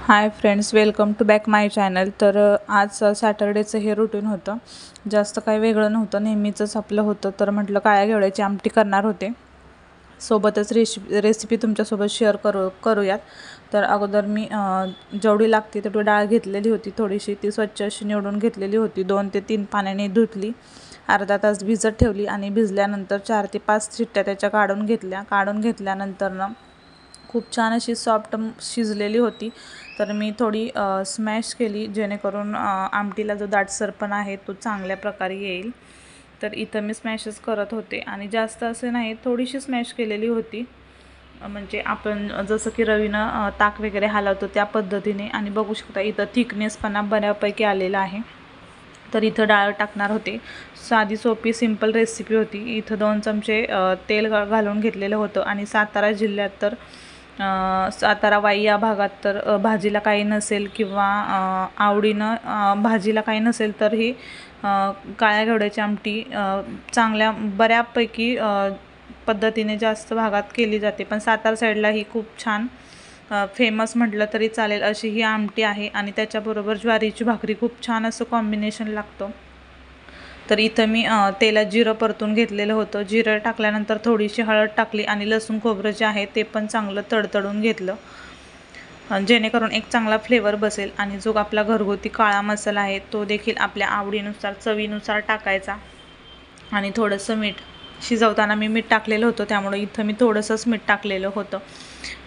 High friends, welcome to back my channel. तर आज सॅटर्डेचं हे रुटीन होतं, जास्त काही वेगळं नव्हतं, नेहमीचंच आपलं होतं। तर म्हटलं काळ्या घेवड्याची आमटी करणार होते, सोबतच रेसिपी तुमच्यासोबत शेअर करूयात। तर अगोदर मी जेवढी लागते तेवढी डाळ घेतलेली होती, थोडीशी ती स्वच्छ अशी निवडून घेतलेली होती, 2 ते 3 पाण्याने धुतली, अर्धा तास भिजत ठेवली आणि भिजल्यानंतर 4 ते 5 शिट्ट्या त्याच्या काढून घेतल्यानंतर ना खूप छान अशी सॉफ्ट शिजलेली होती। तर मी थोडी स्मॅश केली, जेणेकरून आमटीला जो दाटसरपणा आहे तो चांगल्या प्रकारे येईल। तर इथं मी स्मॅशच करत होते आणि जास्त असे नाही, थोडीशी स्मॅश केलेली होती, म्हणजे आपण जसं की रवीनं ताक वगैरे हलवतो त्या पद्धतीने। आणि बघू शकता इथं थिकनेसपणा बऱ्यापैकी आलेला आहे। तर इथं डाळ टाकणार होते, साधी सोपी सिंपल रेसिपी होती। इथं 2 चमचे तेल घालून घेतलेलं होतं आणि सातारा जिल्ह्यात तर सातारा वाई या भागात तर भाजीला काही नसेल किंवा आवडीनं भाजीला काही नसेल तर ही काळ्या घेवड्याची आमटी चांगल्या बऱ्यापैकी पद्धतीने जास्त भागात केली जाते। पण सातारा साईडला ही खूप छान फेमस म्हटलं तरी चालेल अशी ही आमटी आहे आणि त्याच्याबरोबर ज्वारीची भाकरी खूप छान असं कॉम्बिनेशन लागतं। तर इथं मी तेलात जिरं परतून घेतलेलं होतं, जिरं टाकल्यानंतर थोडीशी हळद टाकली आणि लसूण खोबरं जे आहे ते पण चांगलं तडतडून घेतलं, जेणेकरून एक चांगला फ्लेवर बसेल। आणि जो आपला घरगुती काळा मसाला आहे तो देखील आपल्या आवडीनुसार चवीनुसार टाकायचा आणि थोडंसं मीठ, शिजवताना मी मीठ टाकलेलं होतं त्यामुळे इथं मी थोडंसंच मीठ टाकलेलं होतं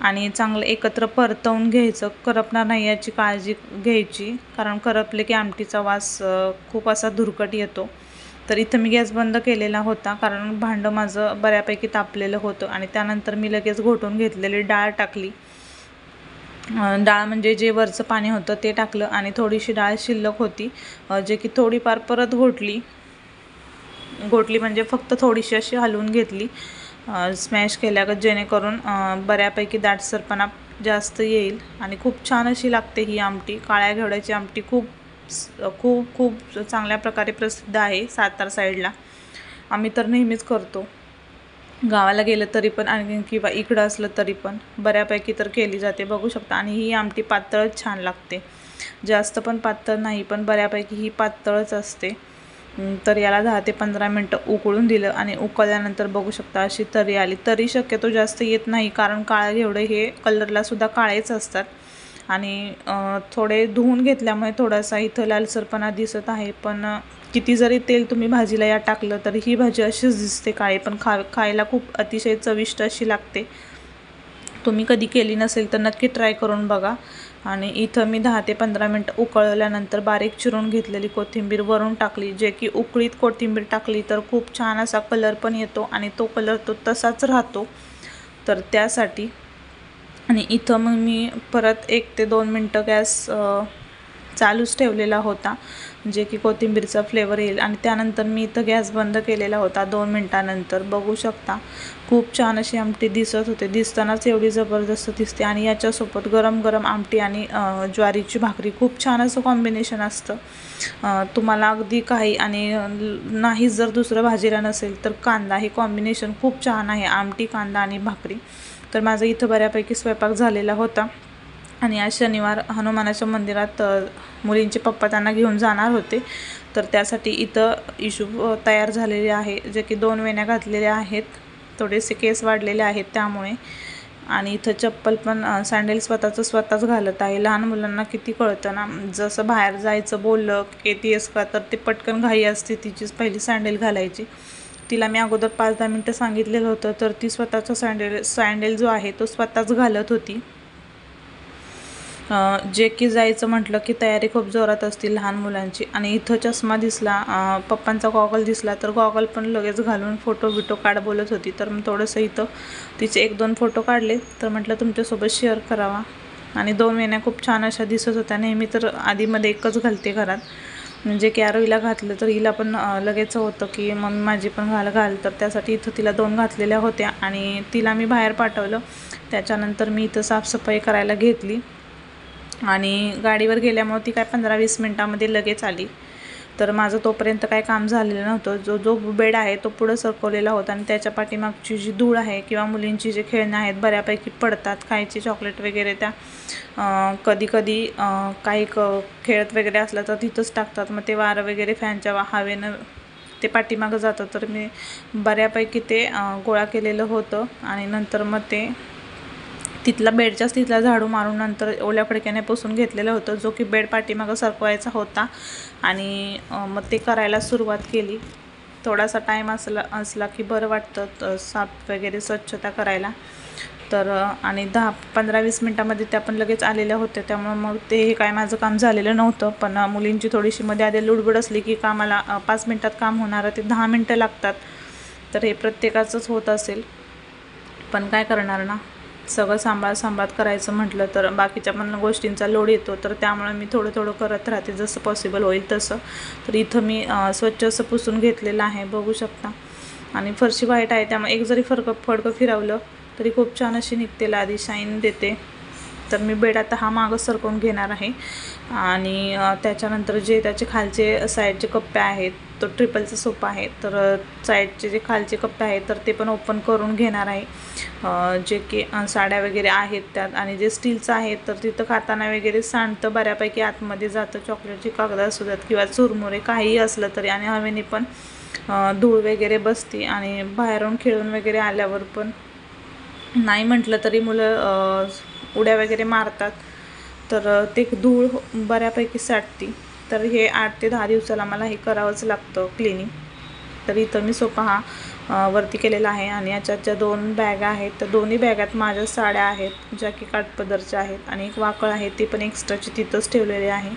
आणि चांगलं एकत्र परतवून घ्यायचं, करपणार नाही याची काळजी घ्यायची, कारण करपले की आमटीचा वास खूप असा धुरकट येतो। तर इथं मी गॅस बंद केलेला होता, कारण भांडं माझं बऱ्यापैकी तापलेलं होतं आणि त्यानंतर मी लगेच घोटून घेतलेली डाळ टाकली। डाळ म्हणजे जे वरचं पाणी होतं ते टाकलं आणि थोडीशी डाळ शिल्लक होती, जे की थोडीफार परत घोटली म्हणजे फक्त थोडीशी अशी हलवून घेतली स्मॅश केल्यागत, जेणेकरून बऱ्यापैकी दाटसरपणा जास्त येईल आणि खूप छान अशी लागते ही आमटी। काळ्या घेवड्याची आमटी खूप खूप खूप चांगल्या प्रकारे प्रसिद्ध आहे सातारा साईडला, आम्ही तर नेहमीच करतो, गावाला गेलं तरी पण आणि किंवा इकडं असलं तरी पण बऱ्यापैकी तर केली जाते, बघू शकता। आणि ही आमटी पातळच छान लागते, जास्त पण पातळ नाही, पण बऱ्यापैकी ही पातळच असते। तर याला 10 ते 15 मिनटं उकळून दिलं आणि उकळल्यानंतर बघू शकता अशी तरी आली। तरी शक्यतो जास्त येत नाही, कारण काळा घेवडे हे कलरला सुद्धा काळेच असतात आणि थोडे धुवून घेतल्यामुळे थोडासा इथं लालसरपणा दिसत आहे। पण किती जरी तेल तुम्ही भाजीला या टाकलं तरी ही भाजी अशीच दिसते काळी, पण खायला खूप अतिशय चविष्ट अशी लागते। तुम्ही कधी केली नसेल तर नक्की ट्राय करून बघा। आणि इथं मी 10 ते 15 मिनटं उकळल्यानंतर बारीक चिरून घेतलेली कोथिंबीर वरून टाकली, जे की उकळीत कोथिंबीर टाकली तर खूप छान असा कलर पण येतो आणि तो कलर तो तसाच राहतो, तर त्यासाठी। आणि इथं मग मी परत 1 ते 2 मिनटं गॅस चालूच ठेवलेला होता, जे की कोथिंबीरचा फ्लेवर येईल। आणि त्यानंतर मी इथं गॅस बंद केलेला होता 2 मिनटानंतर, बघू शकता खूप छान अशी आमटी दिसत होते, दिसतानाच एवढी जबरदस्त दिसते। आणि याच्यासोबत गरम गरम आमटी आणि ज्वारीची भाकरी खूप छान असं कॉम्बिनेशन असतं। तुम्हाला अगदी काही आणि नाही जर दुसरं भाजीला नसेल तर कांदा, हे कॉम्बिनेशन खूप छान आहे, आमटी कांदा आणि भाकरी। तर माझं इथं बऱ्यापैकी स्वयंपाक झालेला होता आणि आज शनिवार, हनुमानाच्या मंदिरात मुलींचे पप्पा त्यांना घेऊन जाणार होते, तर त्यासाठी इथं इशू तयार झालेले आहे, जे की 2 वेण्या घातलेल्या आहेत, थोडेसे केस वाढलेले आहेत त्यामुळे। आणि इथं चप्पल पण सँडल स्वतःच घालत आहे। लहान मुलांना किती कळतं ना, जसं बाहेर जायचं बोललं येतेस का तर ते पटकन घाई असते तिचीच पहिली सँडल घालायची। तिला मी अगोदर 5-10 मिनटं सांगितलेलं होतं, तर ती स्वतःचा सँडल जो आहे तो स्वतःच घालत होती। जे की जायचं म्हटलं की तयारी खूप जोरात असते लहान मुलांची। आणि इथं चष्मा दिसला, पप्पांचा गॉगल दिसला, तर गॉगल पण लगेच घालून फोटो काढ बोलत होती। तर मग थोडंसं इथं तिचे 1-2 फोटो काढले, तर म्हटलं तुमच्यासोबत शेअर करावा। आणि 2 वेण्या खूप छान अशा दिसत होत्या, नेहमी तर आधीमध्ये एकच घालते घरात, म्हणजे की आरोहीला घातलं तर हिला पण लगेच होतं की मम्मी माझी पण घाल, तर त्यासाठी इथं तिला 2 घातलेल्या होत्या आणि तिला मी बाहेर पाठवलं। त्याच्यानंतर मी इथं साफसफाई करायला घेतली आणि गाडीवर गेल्यामुळे ती काय 15-20 मिनटामध्ये लगेच आली। तर माझं तोपर्यंत काय काम झालेलं नव्हतं. जो बेड आहे तो पुढं सरकवलेला होता आणि त्याच्या पाठीमागची जी धूळ आहे किंवा मुलींची जे खेळणे आहेत बऱ्यापैकी पडतात, खायची चॉकलेट वगैरे त्या कधी कधी काही खेळत वगैरे असलं तर तिथंच टाकतात. मग ते वारं वगैरे फॅनच्या हवेनं ते पाठीमागं जातं. तर मी बऱ्यापैकी ते गोळा केलेलं होतं आणि नंतर मग ते बेडच्याच तिथला झाडू मारून नंतर ओल्या फडक्याने पुसून घेतलेलं होतं, जो की बेड पाठीमागं सरकवायचा होता. आणि मग ते करायला सुरुवात केली. थोडासा टाईम असला की बरं वाटतं साफ वगैरे स्वच्छता करायला. तर आणि 10-15-20 मिनटामध्ये त्या पण लगेच आलेल्या होत्या. त्यामुळं मग हे काय माझं काम झालेलं नव्हतं. पण मुलींची थोडीशी मध्ये आधी लुडबुड असली की कामाला 5 मिनटात काम होणारं ते 10 मिनटं लागतात. तर हे प्रत्येकाचंच होत असेल, पण काय करणार ना, सगळं सांभाळत करायचं म्हटलं तर बाकीच्या पण गोष्टींचा लोड येतो. तर त्यामुळे मी थोडं करत राहते जसं पॉसिबल होईल तसं. तर इथं मी स्वच्छ असं पुसून घेतलेलं आहे, बघू शकता. आणि फरशी व्हाईट आहे त्यामुळे एक जरी फडकं फिरवलं तरी खूप छान अशी निघते, आधी शाईन देते. तर मी बेड आता हा मागं सरकवून घेणार आहे आणि त्याच्यानंतर जे त्याचे खालचे साईडचे कप्पे आहेत, तो ट्रिपलचा सोफा आहे. तर साईडचे जे खालचे कप्पे आहेत तर ते पण ओपन करून घेणार आहे. जे की साड्या वगैरे आहेत त्यात, आणि जे स्टीलचं आहे तर तिथं खाताना वगैरे सांडतं बऱ्यापैकी आतमध्ये जातं. चॉकलेटची कागद असू द्यात किंवा चुरमुरे काहीही असलं तरी, आणि हवेने पण धूळ वगैरे बसते. आणि बाहेरून खेळून वगैरे आल्यावर पण नाही म्हटलं तरी मुलं उड्या वगैरे मारतात, तर ते धूळ बऱ्यापैकी साठते. तर हे 8 ते 10 दिवसाला मला हे करावंच लागतं क्लिनिंग. तर इथं मी सोफा हा वरती केलेला आहे आणि याच्यात ज्या 2 बॅगा आहेत तर दोन्ही बॅगात माझ्या साड्या आहेत, ज्या की काठपदरच्या आहेत, आणि एक वाकळ आहे ती पण एक्स्ट्राची तिथंच ठेवलेली आहे.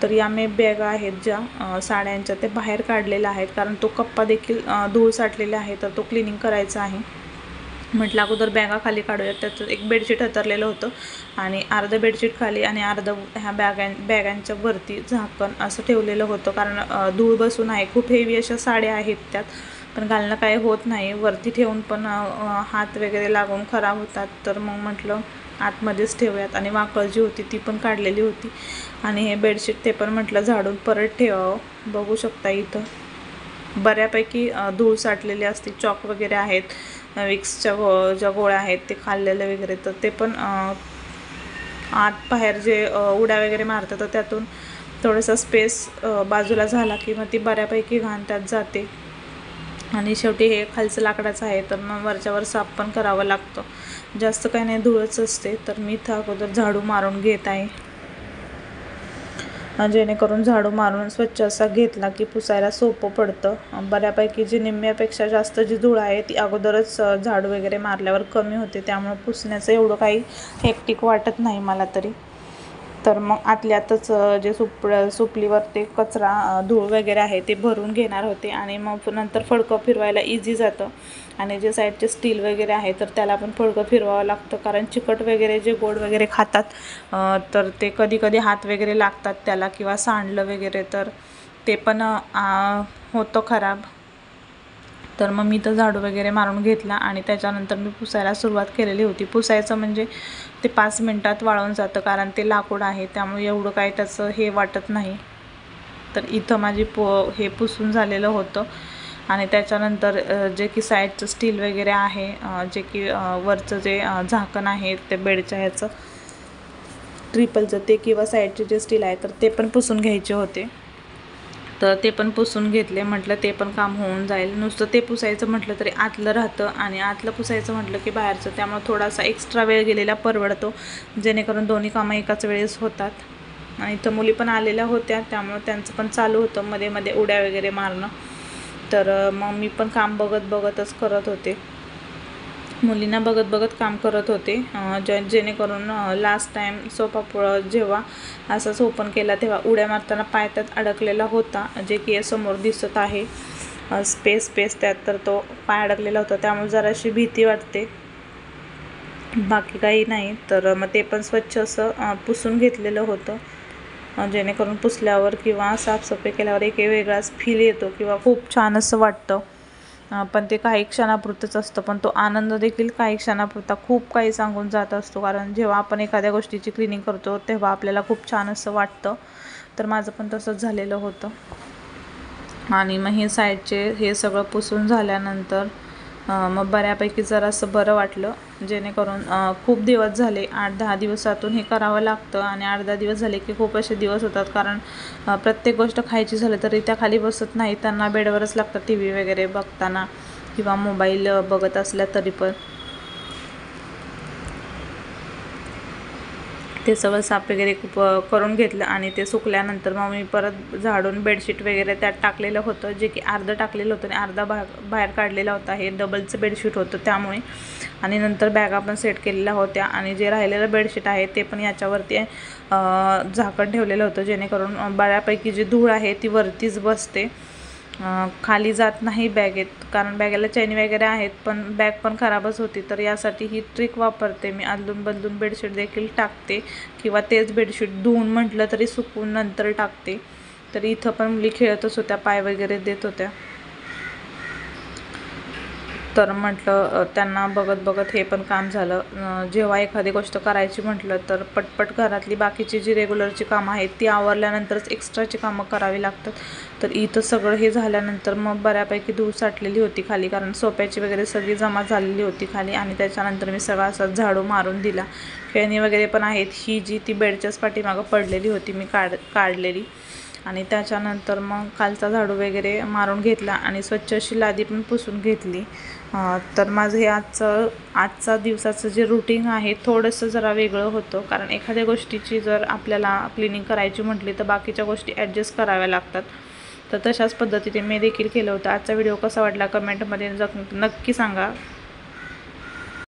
तर या बॅगा आहेत ज्या साड्यांच्या ते बाहेर काढलेल्या आहेत, कारण तो कप्पा देखील धूळ साठलेला आहे तर तो क्लिनिंग करायचा आहे. म्हटलं अगोदर बॅगा खाली काढूयात. त्याचं एक बेडशीट हतरलेलं होतं आणि अर्धं बेडशीट खाली आणि अर्धं ह्या बॅगांच्या वरती झाकण असं ठेवलेलं होतं, कारण धूळ बसून आहे. खूप हेवी अशा साड्या आहेत त्यात, पण घालणं काय होत नाही. वरती ठेवून पण हात वगैरे लागून खराब होतात. तर मग म्हटलं आतमध्येच ठेवूयात. आणि वाकळ जी होती ती पण काढलेली होती आणि हे बेडशीट ते पण म्हटलं झाडून परत ठेवावं. बघू शकता इथं बऱ्यापैकी धूळ साठलेली असते. चॉक वगैरे आहेत, विक्सच्या ज्या गोळ्या आहेत ते खाल्लेले वगैरे, तर ते पण आत बाहेर जे उड्या वगैरे मारतात तर त्यातून थोडासा स्पेस बाजूला झाला की मग ती बऱ्यापैकी घाण त्यात जाते. आणि शेवटी हे खालचं लाकडाचं आहे तर मग वरच्यावर साफ पण करावं लागतं. जास्त काही नाही, धूळच असते. तर मी इथं अगोदर झाडू मारून घेत आहे, जेणेकरून झाडू मारून स्वच्छ असा घेतला की पुसायला सोपं पडतं. बऱ्यापैकी जी निम्म्यापेक्षा जास्त जी धूळ आहे ती अगोदरच झाडू वगैरे मारल्यावर कमी होते, त्यामुळे पुसण्याचं एवढं काही हेक्टिक वाटत नाही मला तरी. तर मग आतल्यातच जे सुपलीवर ते कचरा धूळ वगैरे आहे ते भरून घेणार होते आणि मग नंतर फडकं फिरवायला इझी जातं. आणि जे साईडचे स्टील वगैरे आहे तर त्याला पण फडकं फिरवावं लागतं, कारण चिकट वगैरे जे गोड वगैरे खातात तर ते कधी हात वगैरे लागतात त्याला, किंवा सांडलं वगैरे तर ते पण होतं खराब. तर मग मी तर झाडू वगैरे मारून घेतला आणि त्याच्यानंतर मी पुसायला सुरुवात केलेली होती. पुसायचं म्हणजे ते 5 मिनटात वाळून जातं, कारण ते लाकूड आहे त्यामुळे एवढं काय त्याचं हे वाटत नाही. तर इथं माझी हे पुसून झालेलं होतं. आणि त्याच्यानंतर जे की साईडचं स्टील वगैरे आहे, जे की वरचं जे झाकण आहे ते बेडच्या ह्याचं ट्रिपलचं ते, किंवा साईडचे जे स्टील आहे तर ते पण पुसून घ्यायचे होते. तर ते पण पुसून घेतले. म्हटलं ते पण काम होऊन जाईल. नुसतं ते पुसायचं म्हटलं तरी आतलं राहतं आणि आतलं पुसायचं म्हटलं की बाहेरचं, त्यामुळे थोडासा एक्स्ट्रा वेळ गेलेला परवडतो, जेणेकरून दोन्ही कामं एकाच वेळेस होतात. आणि इथं मुली पण आलेल्या होत्या त्यामुळे त्यांचं पण चालू होतं मध्ये उड्या वगैरे मारणं. तर मग मी पण काम बघतच करत होते, मुलींना बघत काम करत होते, जेणेकरून लास्ट टाईम सोफा जेव्हा असाच ओपन केला तेव्हा उड्या मारताना पाय त्यात अडकलेला होता, जे की समोर दिसत आहे स्पेस त्यात, तर तो पाय अडकलेला होता. त्यामुळे जराशी भीती वाटते, बाकी काही नाही. तर मग ते पण स्वच्छ असं पुसून घेतलेलं होतं, जेणेकरून पुसल्यावर किंवा साफसफाई केल्यावर एक वेगळाच फील येतो किंवा खूप छान असं वाटतं. पण ते काही क्षणापुरतंच असतं, पण तो आनंद देखील काही क्षणापुरता खूप काही सांगून जात असतो. कारण जेव्हा आपण एखाद्या गोष्टीची क्लिनिंग करतो तेव्हा आपल्याला खूप छान असं वाटतं. तर माझं पण तसंच झालेलं होतं. आणि मग हे साईडचे हे सगळं पुसून झाल्यानंतर मग बऱ्यापैकी जरासं बरं वाटलं, जेणेकरून खूप दिवस झाले 8-10 दिवसातून हे करावं लागतं. आणि 8-10 दिवस झाले की खूप असे दिवस होतात, कारण प्रत्येक गोष्ट खायची झालं तरी त्या खाली बसत नाही, त्यांना बेडवरच लागतात टी व्ही वगैरे बघताना किंवा मोबाईल बघत असल्या तरी पण. ते सगळं साफ वगैरे करून घेतलं आणि ते सुकल्यानंतर मग मी परत झाडून बेडशीट वगैरे त्यात टाकलेलं होतं, जे की अर्धं टाकलेलं होतं आणि अर्धा बाहेर काढलेला होता. हे डबलचं बेडशीट होतं त्यामुळे. आणि नंतर बॅगा पण सेट केलेल्या होत्या आणि जे राहिलेलं बेडशीट आहे ते पण याच्यावरती झाकण ठेवलेलं होतं, जेणेकरून बऱ्यापैकी जी धूळ आहे ती वरतीच बसते, खाली जात नाही बॅगेत. कारण बॅगेला चैनी वगैरे आहेत, पण बॅग पण खराबच होती. तर यासाठी ही ट्रिक वापरते मी, अदलून बदलून बेडशीट देखील टाकते किंवा तेच बेडशीट धुवून म्हटलं तरी सुकवून नंतर टाकते. तर इथं पण मुली खेळतच होत्या, पाय वगैरे देत होत्या. तर म्हटलं त्यांना बघत बघत हे पण काम झालं. जेव्हा एखादी गोष्ट करायची म्हटलं तर पटपट घरातली बाकीची जी रेग्युलरची कामं आहेत ती आवरल्यानंतरच एक्स्ट्राची कामं करावी लागतात. तर इथं सगळं हे झाल्यानंतर मग बऱ्यापैकी धूळ साठलेली होती खाली, कारण सोप्याची वगैरे सगळी जमा झालेली होती खाली. आणि त्याच्यानंतर मी सगळा असा झाडू मारून दिला. खेळणी वगैरे पण आहेत, ही जी ती बेडच्याच पाठीमागं पडलेली होती मी काढलेली. आणि त्याच्यानंतर मग खालचा झाडू वगैरे मारून घेतला आणि स्वच्छ अशी लादी पण पुसून घेतली. तर माझं हे आजचा दिवसाचं जे रुटीन आहे थोडंसं जरा वेगळं होतं, कारण एखाद्या गोष्टीची जर आपल्याला क्लिनिंग करायची म्हटली तर बाकीच्या गोष्टी ॲडजस्ट कराव्या लागतात. तर तशाच पद्धतीने मी देखील केलं होतं. आजचा व्हिडिओ कसा वाटला कमेंटमध्ये नक्की सांगा.